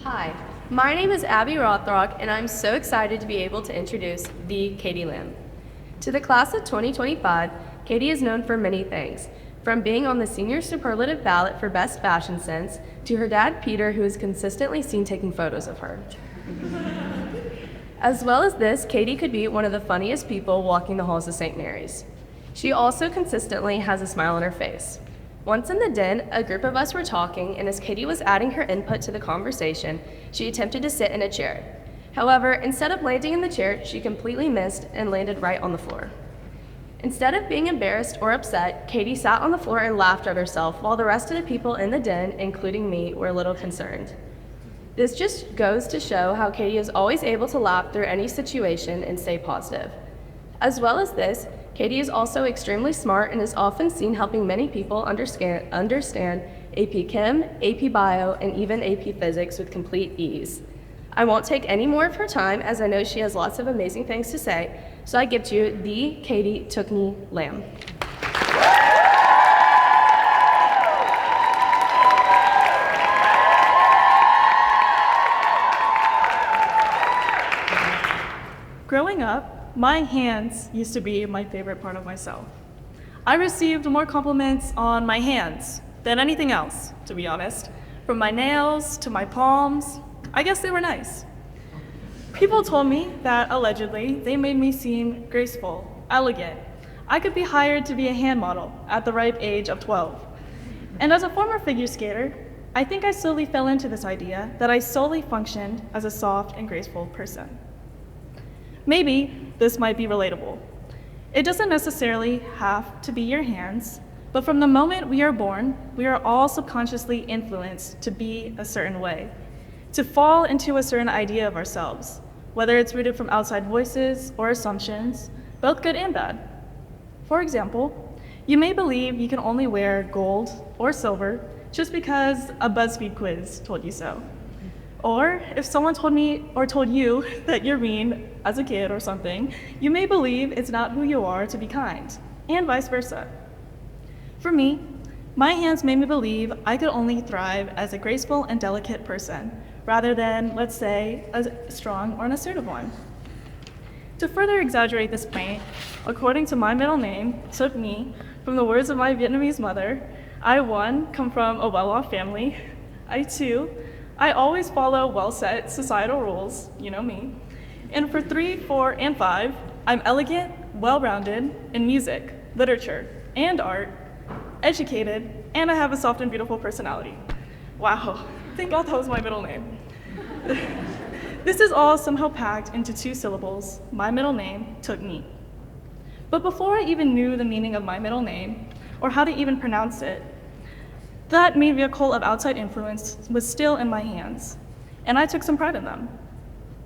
Hi, my name is Abby Rothrock, and I'm so excited to be able to introduce the Katie Lamb. To the class of 2025, Katie is known for many things, from being on the senior superlative ballot for best fashion sense to her dad Peter, who is consistently seen taking photos of her. As well as this, Katie could be one of the funniest people walking the halls of St. Mary's. She also consistently has a smile on her face. Once in the den, a group of us were talking, and as Katie was adding her input to the conversation, she attempted to sit in a chair. However, instead of landing in the chair, she completely missed and landed right on the floor. Instead of being embarrassed or upset, Katie sat on the floor and laughed at herself, while the rest of the people in the den, including me, were a little concerned. This just goes to show how Katie is always able to laugh through any situation and stay positive. As well as this, Katie is also extremely smart and is often seen helping many people understand AP Chem, AP Bio, and even AP Physics with complete ease. I won't take any more of her time as I know she has lots of amazing things to say, so I give to you the Katie Tookney Lamb. Growing up, my hands used to be my favorite part of myself. I received more compliments on my hands than anything else, to be honest. From my nails to my palms, I guess they were nice. People told me that allegedly they made me seem graceful, elegant. I could be hired to be a hand model at the ripe age of 12. And as a former figure skater, I think I slowly fell into this idea that I solely functioned as a soft and graceful person. Maybe this might be relatable. It doesn't necessarily have to be your hands, but from the moment we are born, we are all subconsciously influenced to be a certain way, to fall into a certain idea of ourselves, whether it's rooted from outside voices or assumptions, both good and bad. For example, you may believe you can only wear gold or silver just because a BuzzFeed quiz told you so. Or if someone told me or told you that you're mean as a kid or something, you may believe it's not who you are to be kind, and vice versa. For me, my hands made me believe I could only thrive as a graceful and delicate person, rather than, let's say, a strong or an assertive one. To further exaggerate this point, according to my middle name, Took Nhi, from the words of my Vietnamese mother, I, 1, come from a well-off family. I, 2, I always follow well-set societal rules, you know me. And for 3, 4, and 5, I'm elegant, well-rounded in music, literature, and art, educated, and I have a soft and beautiful personality. Wow, thank God that was my middle name. This is all somehow packed into 2 syllables, my middle name, Took Nhi. But before I even knew the meaning of my middle name, or how to even pronounce it, that main vehicle of outside influence was still in my hands, and I took some pride in them.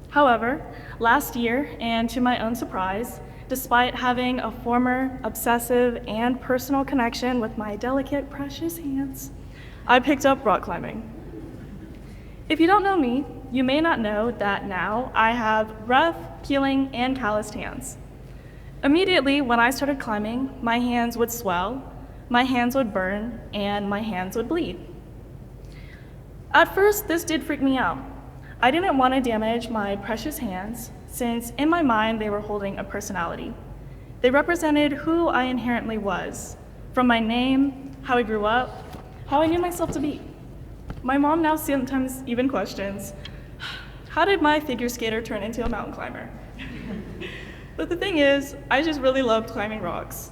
However, last year, and to my own surprise, despite having a former obsessive and personal connection with my delicate, precious hands, I picked up rock climbing. If you don't know me, you may not know that now I have rough, peeling, and calloused hands. Immediately when I started climbing, my hands would swell, my hands would burn, and my hands would bleed. At first, this did freak me out. I didn't want to damage my precious hands, since in my mind they were holding a personality. They represented who I inherently was, from my name, how I grew up, how I knew myself to be. My mom now sometimes even questions, how did my figure skater turn into a mountain climber? But the thing is, I just really loved climbing rocks.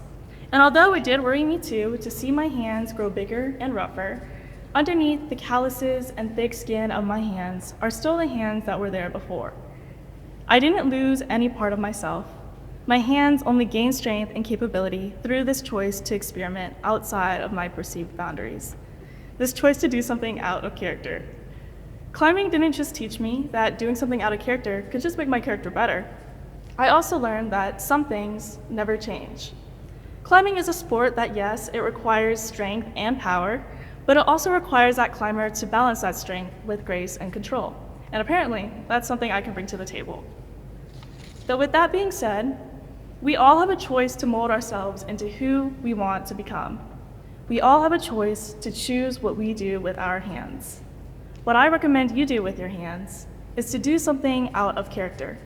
And although it did worry me too to see my hands grow bigger and rougher, underneath the calluses and thick skin of my hands are still the hands that were there before. I didn't lose any part of myself. My hands only gained strength and capability through this choice to experiment outside of my perceived boundaries. This choice to do something out of character. Climbing didn't just teach me that doing something out of character could just make my character better. I also learned that some things never change. Climbing is a sport that, yes, it requires strength and power, but it also requires that climber to balance that strength with grace and control. And apparently, that's something I can bring to the table. Though with that being said, we all have a choice to mold ourselves into who we want to become. We all have a choice to choose what we do with our hands. What I recommend you do with your hands is to do something out of character.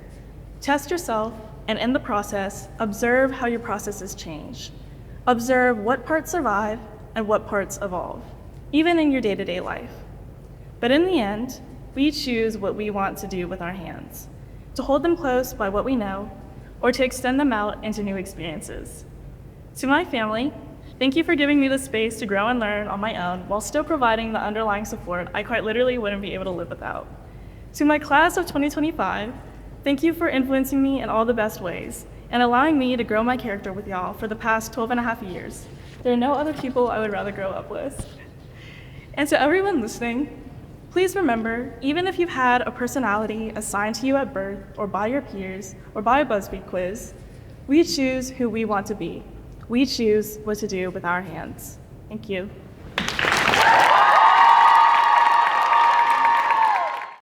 Test yourself, and in the process, observe how your processes change. Observe what parts survive and what parts evolve, even in your day-to-day life. But in the end, we choose what we want to do with our hands, to hold them close by what we know, or to extend them out into new experiences. To my family, thank you for giving me the space to grow and learn on my own while still providing the underlying support I quite literally wouldn't be able to live without. To my class of 2025, thank you for influencing me in all the best ways and allowing me to grow my character with y'all for the past 12 and a half years. There are no other people I would rather grow up with. And to everyone listening, please remember, even if you've had a personality assigned to you at birth or by your peers or by a BuzzFeed quiz, we choose who we want to be. We choose what to do with our hands. Thank you.